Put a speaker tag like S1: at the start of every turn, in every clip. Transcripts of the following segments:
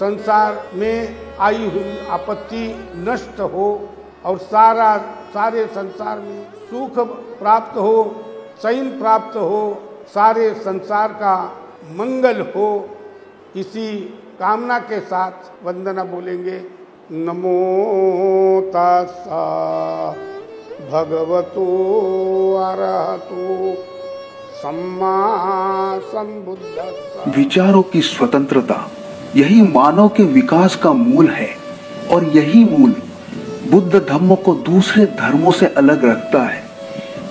S1: संसार में आई हुई आपत्ति नष्ट हो और सारे संसार में सुख प्राप्त हो, चैन प्राप्त हो, सारे संसार का मंगल हो। इसी कामना के साथ वंदना बोलेंगे। नमो तस्सा भगवतो अरहतो सम्मा संबुद्धस्सा।
S2: विचारों की स्वतंत्रता यही मानव के विकास का मूल है और यही मूल बुद्ध धम्म को दूसरे धर्मों से अलग रखता है।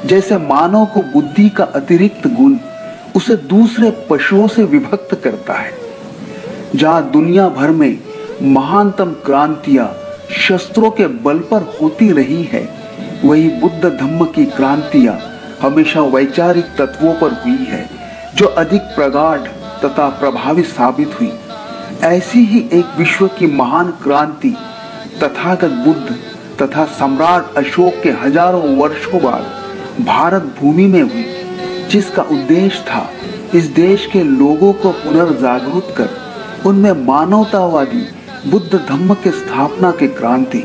S2: जैसे मानव को बुद्धि का अतिरिक्त गुण उसे दूसरे पशुओं से विभक्त करता है। जहां दुनिया भर में महानतम क्रांतियां शस्त्रों के बल पर होती रही है, वही बुद्ध धम्म की क्रांतियां हमेशा वैचारिक तत्वों पर हुई है, जो अधिक प्रगाढ़ तथा प्रभावी साबित हुई। ऐसी ही एक विश्व की महान क्रांति तथागत बुद्ध तथा सम्राट अशोक के हजारों वर्षों बाद भारत भूमि में हुई, जिसका उद्देश्य था इस देश के लोगों को पुनर्जागरूक कर उनमें मानवतावादी बुद्ध धम्म के स्थापना की क्रांति।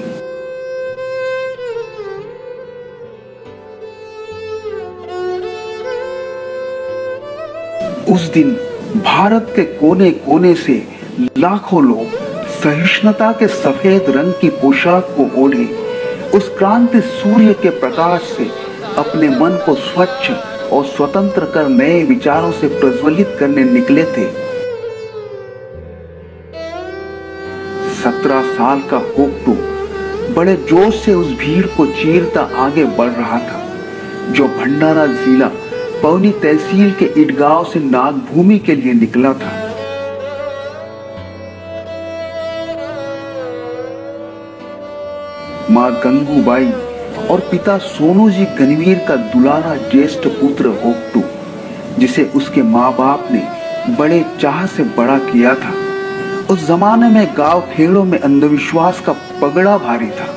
S2: उस दिन भारत के कोने कोने से लाखों लोग सहिष्णुता के सफेद रंग की पोशाक को ओढ़े उस क्रांति सूर्य के प्रकाश से अपने मन को स्वच्छ और स्वतंत्र कर नए विचारों से प्रज्वलित करने निकले थे। 17 साल का होक्टू बड़े जोश से उस भीड़ को चीरता आगे बढ़ रहा था, जो भंडारा जिला पवनी तहसील के इटगांव से नागभूमि के लिए निकला था। मां गंगूबाई और पिता सोनूजी गणवीर का दुलारा ज्येष्ठ पुत्र होक्टू, जिसे उसके माँ बाप ने बड़े चाह से बड़ा किया था। उस जमाने में गांव खेड़ों में अंधविश्वास का पगड़ा भारी था।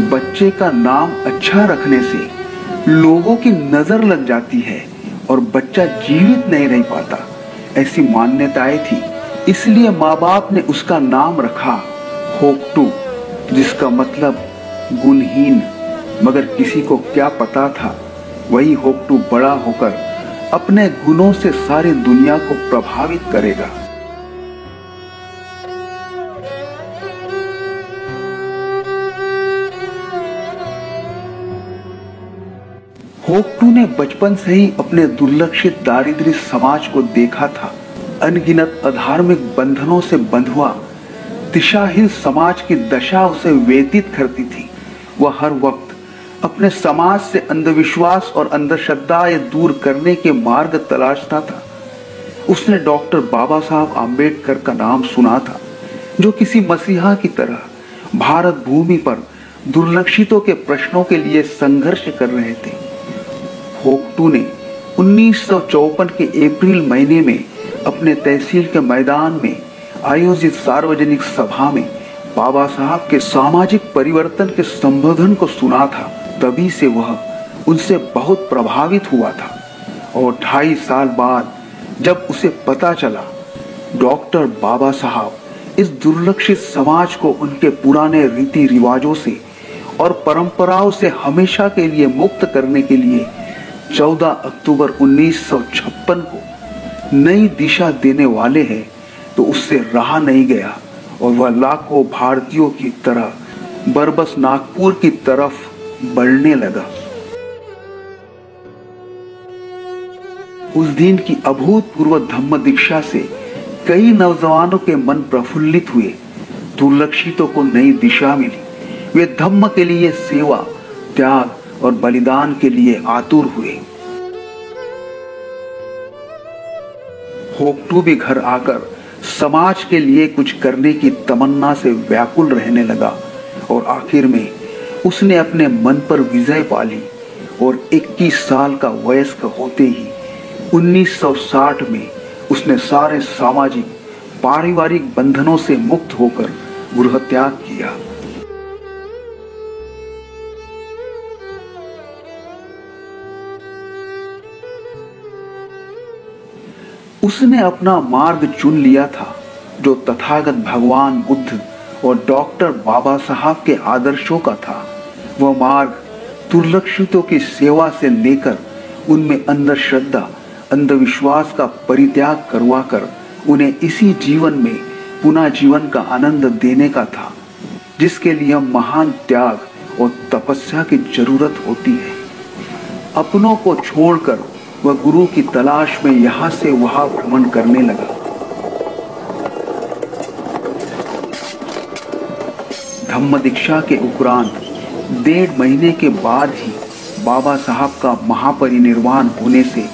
S2: बच्चे का नाम अच्छा रखने से लोगों की नजर लग जाती है और बच्चा जीवित नहीं रह पाता, ऐसी मान्यताएं थी। इसलिए माँ बाप ने उसका नाम रखा होक्टू, जिसका मतलब गुणहीन। मगर किसी को क्या पता था, वही होक्टू बड़ा होकर अपने गुणों से सारी दुनिया को प्रभावित करेगा। होक्टू ने बचपन से ही अपने दुर्लक्षित दारिद्र्य समाज को देखा था। अनगिनत अधार्मिक बंधनों से बंधुआ दिशाहीन समाज की दशा उसे व्यतीत करती थी। वह हर वक्त अपने समाज से अंधविश्वास और अंधश्रद्धाएं दूर करने के मार्ग तलाशता था। उसने डॉक्टर बाबा साहब आम्बेडकर का नाम सुना था, जो किसी मसीहा की तरह भारत भूमि पर दुर्लक्षितों के प्रश्नों के लिए संघर्ष कर रहे थे। होक्टू ने 1954 के अप्रैल महीने में अपने तहसील के मैदान में आयोजित सार्वजनिक सभा में बाबा साहब के सामाजिक परिवर्तन के संबोधन को सुना था। तभी से वह उनसे बहुत प्रभावित हुआ था और 2.5 साल बाद जब उसे पता चला डॉक्टर बाबा साहब इस दुर्लक्षित समाज को उनके पुराने रीति रिवाजों से और परंपराओं से हमेशा के लिए मुक्त करने के लिए 14 अक्टूबर 1956 को नई दिशा देने वाले हैं, तो उससे रहा नहीं गया और वह लाखों भारतीयों की तरह बरबस नागपुर की तरफ बढ़ने लगा। उस दिन की अभूतपूर्व धम्म दीक्षा से कई नौजवानों के मन प्रफुल्लित हुए। दुर्लक्षितों को नई दिशा मिली। वे धम्म के लिए सेवा, त्याग और बलिदान के लिए आतुर हुए। होक्टू भी घर आकर समाज के लिए कुछ करने की तमन्ना से व्याकुल रहने लगा और आखिर में उसने अपने मन पर विजय पा ली और 21 साल का वयस्क होते ही 1960 में उसने सारे सामाजिक पारिवारिक बंधनों से मुक्त होकर गृह त्याग किया। उसने अपना मार्ग चुन लिया था जो तथागत भगवान बुद्ध और डॉक्टर बाबा साहब के आदर्शों का था। वह मार्ग दुर्लक्षितों की सेवा से लेकर उनमें अंधश्रद्धा, अंधविश्वास का परित्याग करवाकर उन्हें इसी जीवन में पुनः जीवन का आनंद देने का था, जिसके लिए महान त्याग और तपस्या की जरूरत होती है। अपनों को छोड़कर वह गुरु की तलाश में यहाँ से वहाँ भ्रमण करने लगा। धम्म दीक्षा के उपरांत 1.5 महीने के बाद ही बाबा साहब का महापरिनिर्वाण होने से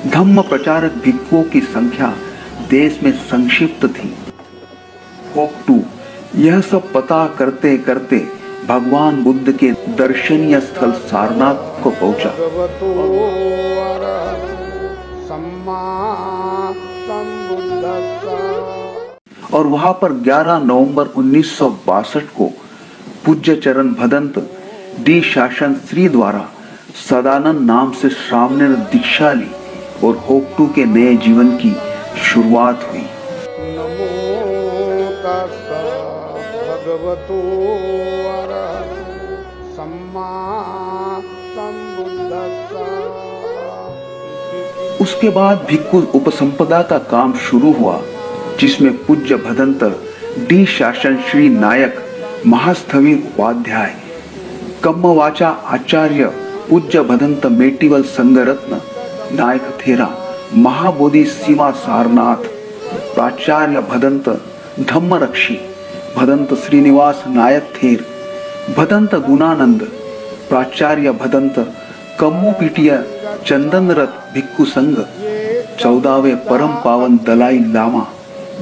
S2: धम्म प्रचारक भिक्षुओं की संख्या देश में संक्षिप्त थी। होक्टू यह सब पता करते करते भगवान बुद्ध के दर्शनीय स्थल सारनाथ को पहुंचा। और वहां पर 11 नवंबर 1962 को पूज्य चरण भदंत डी शासन श्री द्वारा सदानंद नाम से सामने दीक्षा ली और होक्टू के नए जीवन की शुरुआत हुई।
S1: नमो तस्सा भगवतो अरहतो सम्मा संबुद्धस्सा।
S2: उसके बाद भिक्खु उपसंपदा का काम शुरू हुआ, जिसमें पूज्य भदंत डी शासन श्री नायक महास्थविर उपाध्याय, कम्मवाचा आचार्य पूज्य भदंत मेटीवल संगरत्न नायक थेरा, महाबोधि सीमा सारनाथ, प्राचार्य भदंत धम्मरक्षी, भदंत श्रीनिवास नायक थेर, भदंत गुणानंद, प्राचार्य भदंत कम्मुपीटिया चंदनरथ भिक्खु संघ, 14वें परम पावन दलाई लामा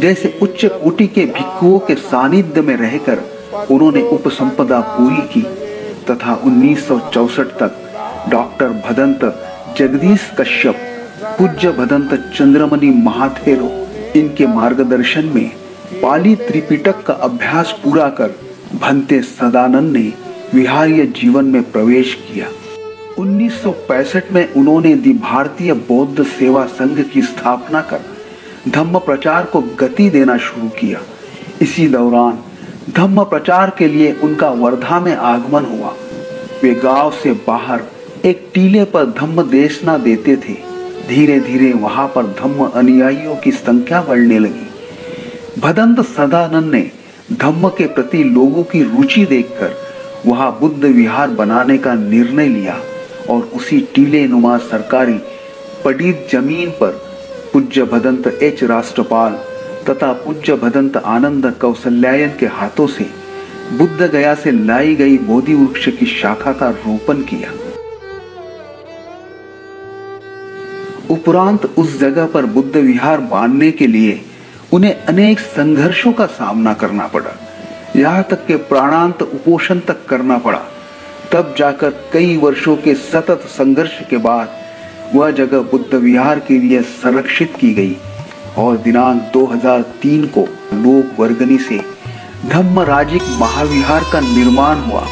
S2: जैसे उच्च कोटि के भिक्षुओं के सानिध्य में रहकर उन्होंने उपसंपदा पूरी की तथा 1964 तक डॉक्टर भदंत जगदीश कश्यप, पूज्य भदंत चंद्रमणि महाथेरो इनके मार्गदर्शन में पाली त्रिपिटक का अभ्यास पूरा कर भंते सदानंद ने विहारीय जीवन में प्रवेश किया। 1965 में उन्होंने दी भारतीय बौद्ध सेवा संघ की स्थापना कर धम्म प्रचार को गति देना शुरू किया। इसी दौरान धम्म प्रचार के लिए उनका वर्धा में आगमन हुआ। वे गांव से बाहर एक टीले पर धम्म देशना देते थे। धीरे धीरे वहां पर धम्म अनुयायियों की संख्या बढ़ने लगी। भदंत सदानंद ने धम्म के प्रति लोगों की रुचि देखकर वहां बुद्ध विहार बनाने का निर्णय लिया और उसी टीले नुमा सरकारी पड़ीत जमीन पर पूज्य भदंत एच राष्ट्रपाल तथा पूज्य भदंत आनंद कौशल्यायन के हाथों से बुद्ध गया से लाई गई बोधि वृक्ष की शाखा का रोपण किया। उपरांत उस जगह पर बुद्ध विहार बांधने के लिए उन्हें अनेक संघर्षों का सामना करना पड़ा, यहाँ तक के प्राणांत उपोषण तक करना पड़ा। तब जाकर कई वर्षों के सतत संघर्ष के बाद वह जगह बुद्ध विहार के लिए संरक्षित की गई और दिनांक 2003 को लोक वर्गनी से धम्मराजिक महाविहार का निर्माण हुआ।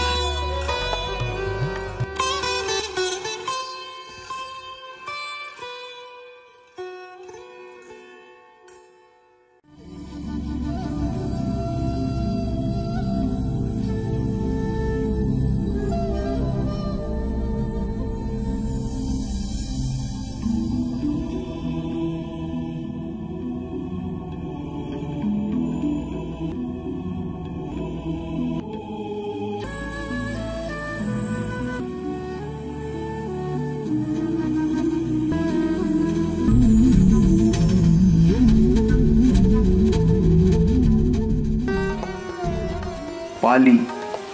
S2: पाली,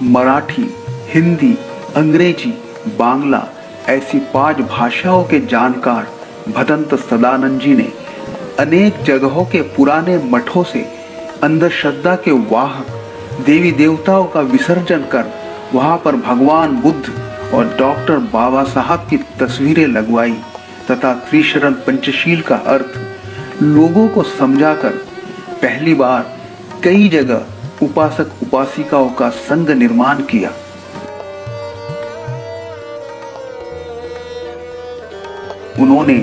S2: मराठी, हिंदी, अंग्रेजी, बांग्ला ऐसी 5 भाषाओं के जानकार भदंत सदानंद जी ने अनेक जगहों के पुराने मठों से अंधश्रद्धा के वाहक देवी देवताओं का विसर्जन कर वहां पर भगवान बुद्ध और डॉक्टर बाबा साहब की तस्वीरें लगवाई तथा त्रिशरण पंचशील का अर्थ लोगों को समझाकर पहली बार कई जगह उपासक उपासिकाओं का संघ निर्माण किया। उन्होंने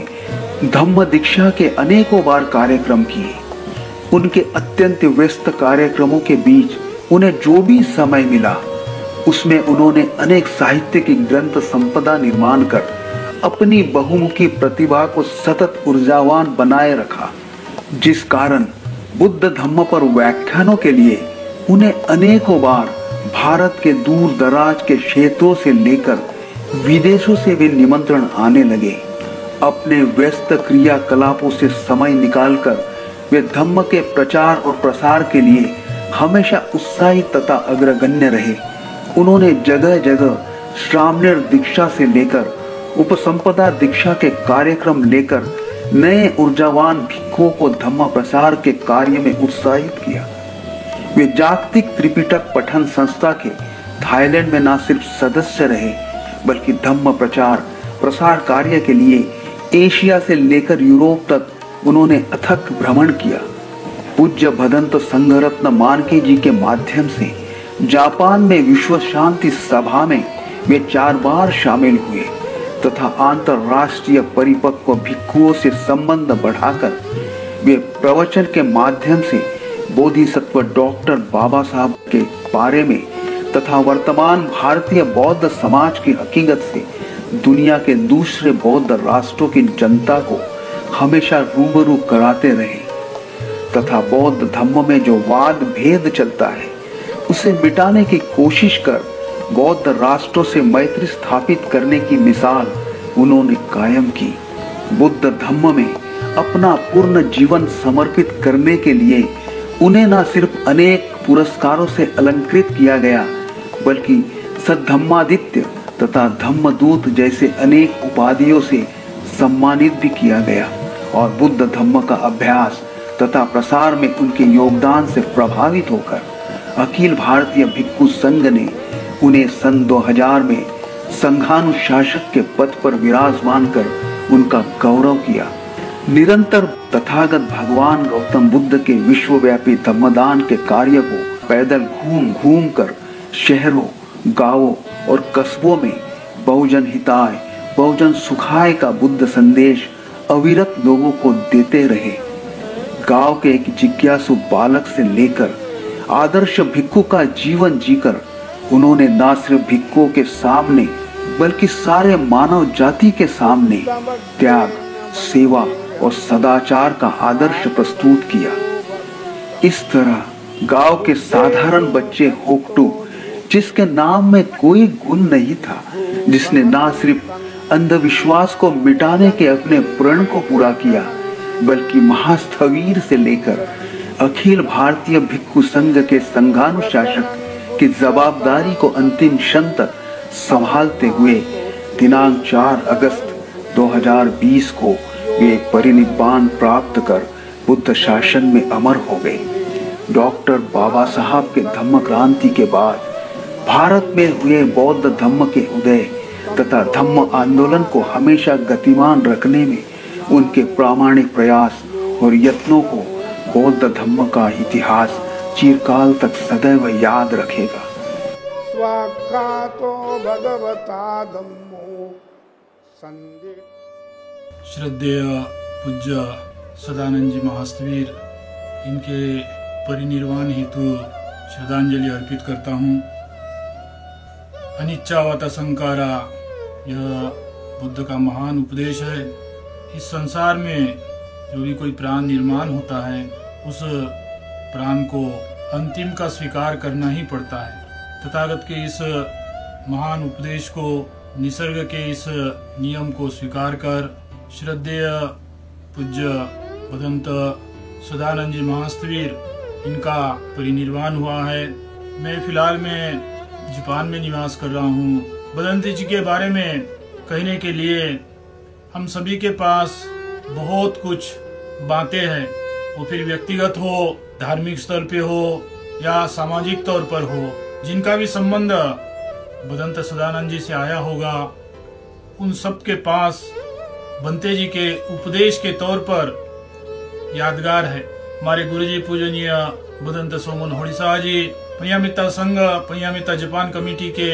S2: धम्म दीक्षा के अनेकों बार कार्यक्रम किए। उनके अत्यंत व्यस्त कार्यक्रमों के बीच उन्हें जो भी समय मिला उसमें उन्होंने अनेक साहित्य की ग्रंथ संपदा निर्माण कर अपनी बहुमुखी प्रतिभा को सतत ऊर्जावान बनाए रखा, जिस कारण बुद्ध धम्म पर व्याख्यानों के लिए उन्हें अनेकों बार भारत के दूर दराज के क्षेत्रों से लेकर विदेशों से भी निमंत्रण आने लगे। अपने व्यस्त क्रियाकलापों से समय निकालकर वे धम्म के प्रचार और प्रसार के लिए हमेशा उत्साही तथा अग्रगण्य रहे। उन्होंने जगह जगह श्रामणेर दीक्षा से लेकर उपसंपदा दीक्षा के कार्यक्रम लेकर नए ऊर्जावान भिक्षुओं को धम्म प्रसार के कार्य में उत्साहित किया। वे जागतिक त्रिपिटक पठन संस्था के थाईलैंड में न सिर्फ सदस्य रहे बल्कि धम्म प्रचार प्रसार कार्य के लिए एशिया से लेकर यूरोप तक उन्होंने अथक भ्रमण किया। पूज्य भदंत संघरत्न मानके जी के माध्यम से जापान में विश्व शांति सभा में वे 4 बार शामिल हुए तथा अंतरराष्ट्रीय परिपक्व भिक्षुओं से संबंध बढ़ाकर वे प्रवचन के माध्यम से बोधिसत्व डॉक्टर बाबा साहब के बारे में तथा वर्तमान भारतीय बौद्ध समाज की हकीकत से दुनिया के दूसरे बौद्ध राष्ट्रों की जनता को हमेशा रूबरू कराते रहे तथा बौद्ध धम्म में जो वाद भेद चलता है उसे मिटाने की कोशिश कर बौद्ध राष्ट्रों से मैत्री स्थापित करने की मिसाल उन्होंने कायम की। बुद्ध धम्म में अपना पूर्ण जीवन समर्पित करने के लिए उन्हें न सिर्फ अनेक पुरस्कारों से अलंकृत किया गया बल्कि सद्धम्मादित्य तथा धम्मदूत जैसे अनेक उपाधियों से सम्मानित भी किया गया और बुद्ध धम्म का अभ्यास तथा प्रसार में उनके योगदान से प्रभावित होकर अखिल भारतीय भिक्षु संघ ने उन्हें सन 2000 में संघानुशासक के पद पर विराजमान कर उनका गौरव किया। निरंतर तथागत भगवान गौतम बुद्ध के विश्वव्यापी धम्मदान के कार्य को पैदल घूम घूम कर शहरों, गांवों और कस्बों में बहुजन हिताय बहुजन सुखाय का बुद्ध संदेश अविरत लोगों को देते रहे। गांव के एक जिज्ञासु बालक से लेकर आदर्श भिक्षु का जीवन जीकर उन्होंने न सिर्फ भिक्षुओं के सामने बल्कि सारे मानव जाति के सामने त्याग, सेवा और सदाचार का आदर्श प्रस्तुत किया। इस तरह गांव के साधारण बच्चे होक्टू, जिसके नाम में कोई गुण नहीं था, जिसने न सिर्फ अंधविश्वास को मिटाने के अपने प्रण को पूरा किया बल्कि महास्थवीर से लेकर अखिल भारतीय भिक्षु संघ के संघानुशासक की जवाबदारी को अंतिम क्षण तक संभालते हुए दिनांक 4 अगस्त 2020 को वे परिनिब्बान प्राप्त कर बुद्ध शासन में अमर हो गए। डॉक्टर बाबा साहब के धम्म क्रांति के बाद भारत में हुए बौद्ध धम्म के उदय तथा धम्म आंदोलन को हमेशा गतिमान रखने में उनके प्रामाणिक प्रयास और यत्नों को बौद्ध धम्म का इतिहास चिरकाल तक सदैव याद रखेगा।
S1: स्वाख्यातो भगवता धम्मो संदे।
S3: श्रद्धेय पूज्य सदानंद जी महास्थवीर, इनके परिनिर्वाण हेतु श्रद्धांजलि अर्पित करता हूँ। अनिच्चावत संकारा, यह बुद्ध का महान उपदेश है। इस संसार में जो भी कोई प्राण निर्माण होता है उस प्राण को अंतिम का स्वीकार करना ही पड़ता है। तथागत के इस महान उपदेश को, निसर्ग के इस नियम को स्वीकार कर श्रद्धेय पूज्य भदंत सदानंद जी महास्थवीर, इनका परिनिर्वाण हुआ है। मैं फिलहाल में जापान में निवास कर रहा हूँ। भदंत जी के बारे में कहने के लिए हम सभी के पास बहुत कुछ बातें हैं, वो फिर व्यक्तिगत हो, धार्मिक स्तर पे हो या सामाजिक तौर पर हो, जिनका भी संबंध भदंत सदानंद जी से आया होगा, उन सब के पास भंते जी के उपदेश के तौर पर यादगार है। हमारे गुरुजी पूजनीय भदंत सोमन होड़िसा जी, पयामिता संघ, पयामिता जापान कमेटी के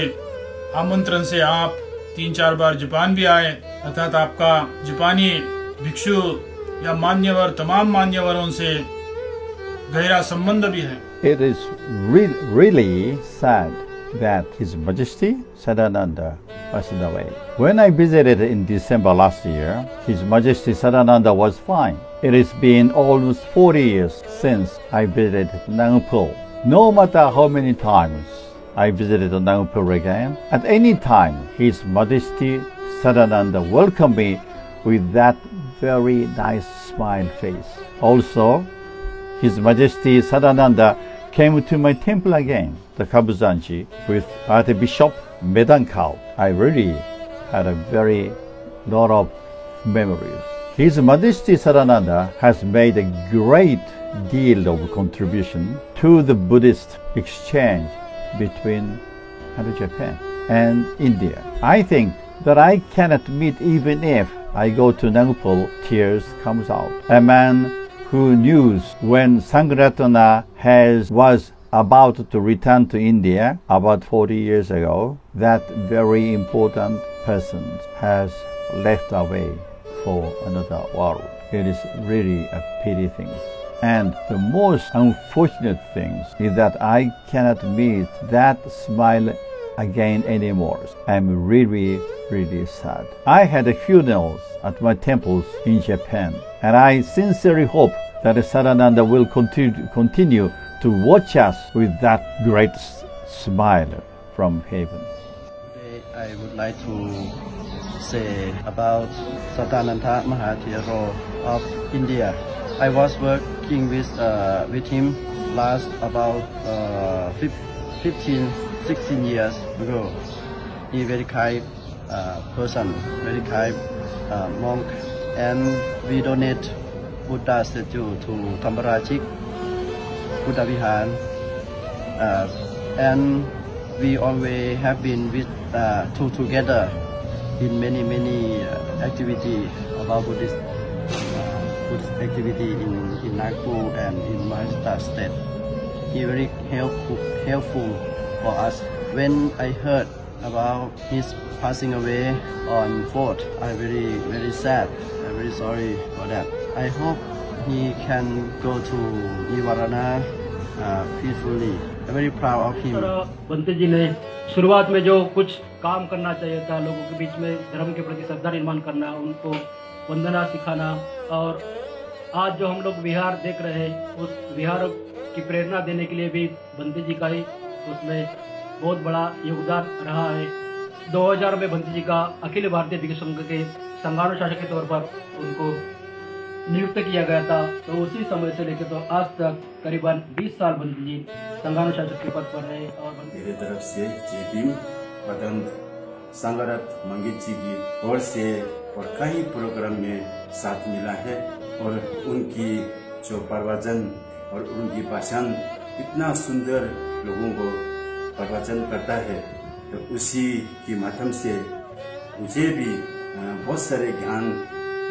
S3: आमंत्रण से आप 3-4 बार जापान भी आए, अर्थात आपका जापानी भिक्षु या मान्यवर, तमाम मान्यवरों से गहरा संबंध भी है।
S4: It is really sad that His Majesty Sadananda passed away. When I visited in December last year, His Majesty Sadananda was fine. It has been almost 40 years since I visited Nagpur. No matter how many times I visited Nagpur again, at any time His Majesty Sadananda welcomed me with that very nice smile face. Also, His Majesty Sadananda came to my temple again, the Kabuzanji, with Archbishop Medankal. I really had a very lot of memories. His Majesty Sadananda has made a great deal of contribution to the Buddhist exchange between Japan and India. I think that I cannot meet even if I go to Nagpur, tears comes out. A man who knew when Sangharatana was about to return to India about 40 years ago, that very important person has left away for another world. It is really a pity thing. And the most unfortunate thing is that I cannot meet that smile again anymore. I'm really sad. I had funerals at my temples in Japan, and I sincerely hope that Sadananda will continue to watch us with that great smile from heaven.
S5: Today I would like to say about Sadananda Mahathira of India. I was working with him last about 15-16 years ago. He very kind person, very kind monk, and we donate Buddha statue to Thambarachik Buddha Vihar, and we always have been with together in many activity about Buddhist activity in Nagpur and in Maharashtra state. He very helpful for us. When I heard about his passing away on 4th, I'm very sad. I'm very sorry for that. I hope he can go to Nivarana peacefully. I'm very proud of him.
S6: Bhante जी ने शुरुआत में जो कुछ काम करना चाहिए था, लोगों के बीच में धर्म के प्रति श्रद्धा निर्माण करना, उनको वंदना सिखाना, और आज जो हम लोग विहार देख रहे हैं, उस विहार की प्रेरणा देने के लिए भी बंते जी का ही उसमें बहुत बड़ा योगदान रहा है। 2000 में बंते जी का अखिल भारतीय भिक्षु संघ के संघानुशासक के तौर पर उनको नियुक्त किया गया था। तो उसी समय से लेकर तो आज तक करीबन 20 साल बंते जी संघानुशासक के पद पर रहे। और
S7: मेरे तरफ से जय भीम, बदंत संगरत मंगेश जी की ओर से और कई प्रोग्राम में साथ मिला है, और उनकी जो प्रवचन और उनकी भाषण इतना सुंदर लोगों को प्रवचन करता है, तो उसी के माध्यम से मुझे भी बहुत सारे ज्ञान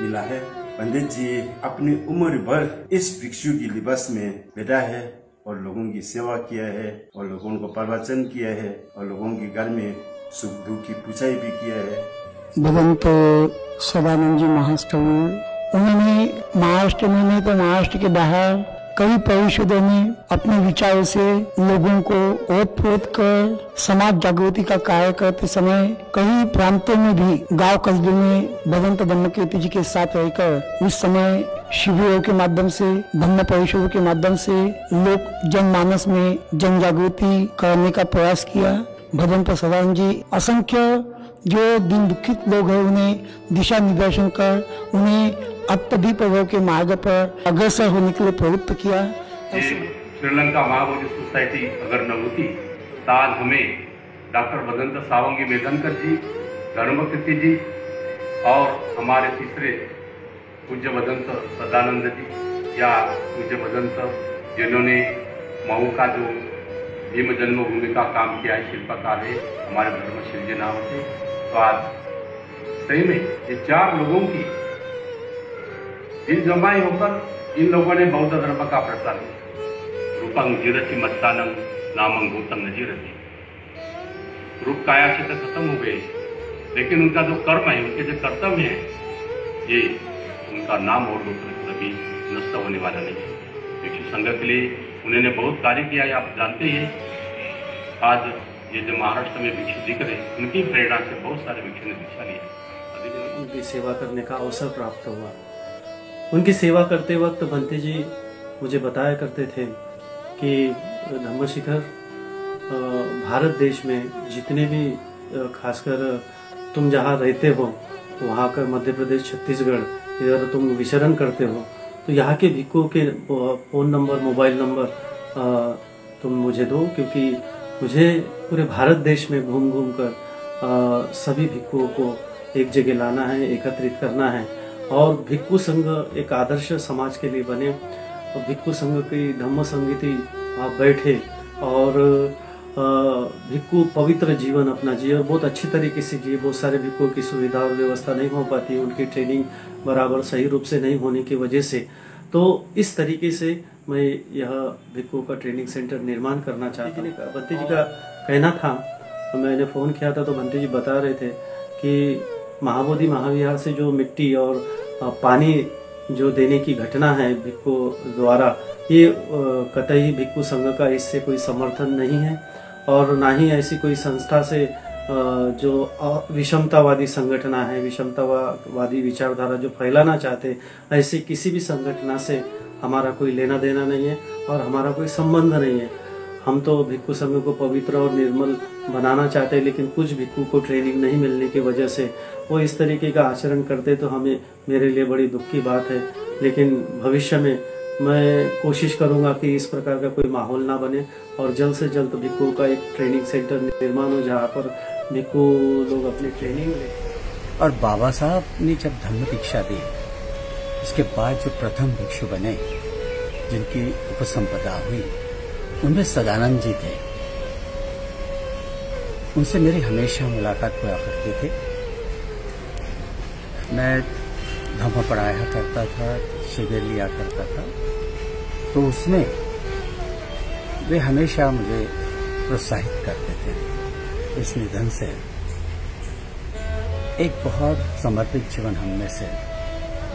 S7: मिला है। पंडित जी अपनी उम्र भर इस भिक्षु की लिबास में बैठा है और लोगों की सेवा किया है, और लोगों को प्रवचन किया है, और लोगों के घर में सुख दुख की पूछाई भी किया है।
S8: भगवंत सदानंद जी महास्तव, उन्होंने महाराष्ट्र में नहीं तो महाराष्ट्र के बाहर कई परिषदों में अपने विचारों से लोगों को ओत-प्रोत कर समाज जागृति का कार्य करते समय कई प्रांतों में भी गांव कस्बे में भगवंत धम्मकीर्ति जी के साथ रहकर उस समय शिविरों के माध्यम से, धम्म परिषदों के माध्यम से लोक जनमानस में जन जागृति करने का प्रयास किया। भगवंत सदानंद जी असंख्य जो दिन दुखित लोग हैं उन्हें दिशा निर्देशन कर उन्हें अत्यधिक के मार्ग पर अग्रसर होने के लिए प्रवृत्त किया।
S9: श्रीलंका महाबोधि सोसाइटी अगर न होती तो आज हमें डॉक्टर बदंत सावंगी मेदनकर जी, धर्मकीर्ति जी और हमारे तीसरे पूज्य बदंत सदानंद जी या पूज्य बदंत जिन्होंने मऊ का जो भीम जन्मभूमि का काम किया है, शिल्पकार है, हमारे धर्मशील जी नाम थे। तो आज सही में ये 4 लोगों की दिल जमाई होकर इन लोगों ने बौद्ध धर्म का प्रसार किया। रूपंग जीरति मत्सानंग नामंग भूतंग नजीरति, रूप काया से तो खत्म हो गए, लेकिन उनका जो कर्म है, उनके जो कर्तव्य है, ये उनका नाम और रूप कभी नष्ट होने वाला नहीं है। भिक्षु संघ के लिए उन्होंने बहुत कार्य किया है, आप जानते हैं। आज ये जो महाराष्ट्र में भिक्षु दिख रहे, उनकी प्रेरणा से बहुत सारे भिक्षु ने दीक्षा लिया।
S10: उनकी सेवा करने का अवसर प्राप्त हुआ। उनकी सेवा करते वक्त भंते जी मुझे बताया करते थे कि धम्मशिखर भारत देश में जितने भी खासकर तुम जहाँ रहते हो वहाँ का मध्य प्रदेश छत्तीसगढ़ इधर तुम विचरण करते हो तो यहाँ के भिक्षुओं के फ़ोन नंबर मोबाइल नंबर तुम मुझे दो, क्योंकि मुझे पूरे भारत देश में घूम घूम कर सभी भिक्षुओं को एक जगह लाना है, एकत्रित करना है और भिक्षु संघ एक आदर्श समाज के लिए बने और भिक्षु संघ की धम्म संगीति वहाँ बैठे और भिक्षु पवित्र जीवन अपना जिए और बहुत अच्छी तरीके से जिए। बहुत सारे भिक्षुओं की सुविधा और व्यवस्था नहीं हो पाती, उनकी ट्रेनिंग बराबर सही रूप से नहीं होने की वजह से। तो इस तरीके से मैं यह भिक्षुओं का ट्रेनिंग सेंटर निर्माण करना चाहता हूँ। भंते जी का कहना था, मैंने फ़ोन किया था तो भंते जी बता रहे थे कि महाबोधि महाविहार से जो मिट्टी और पानी जो देने की घटना है भिक्षु द्वारा, ये कतई भिक्षु संघ का इससे कोई समर्थन नहीं है और ना ही ऐसी कोई संस्था से जो विषमतावादी संगठन है, विषमतावादी विचारधारा जो फैलाना चाहते, ऐसी किसी भी संगठन से हमारा कोई लेना देना नहीं है और हमारा कोई संबंध नहीं है। हम तो भिक्षु संघ को पवित्र और निर्मल बनाना चाहते हैं, लेकिन कुछ भिक्षु को ट्रेनिंग नहीं मिलने की वजह से वो इस तरीके का आचरण करते तो हमें मेरे लिए बड़ी दुख की बात है। लेकिन भविष्य में मैं कोशिश करूंगा कि इस प्रकार का कोई माहौल ना बने और जल्द से जल्द भिक्षुओं का एक ट्रेनिंग सेंटर निर्माण हो जहाँ पर भिक्षु लोग अपनी ट्रेनिंग लें।
S11: और बाबा साहब ने जब धम्म दीक्षा दी, उसके बाद जो प्रथम भिक्षु बने जिनकी उपसंपदा हुई, उनमें सदानंद जी थे। उनसे मेरी हमेशा मुलाकात हुआ करती थी। मैं धम्म पढ़ाया करता था, शिविर लिया करता था, तो उसमें वे हमेशा मुझे प्रोत्साहित करते थे। इस निधन से एक बहुत समर्पित जीवन हम में से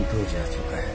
S11: दूर जा चुका है।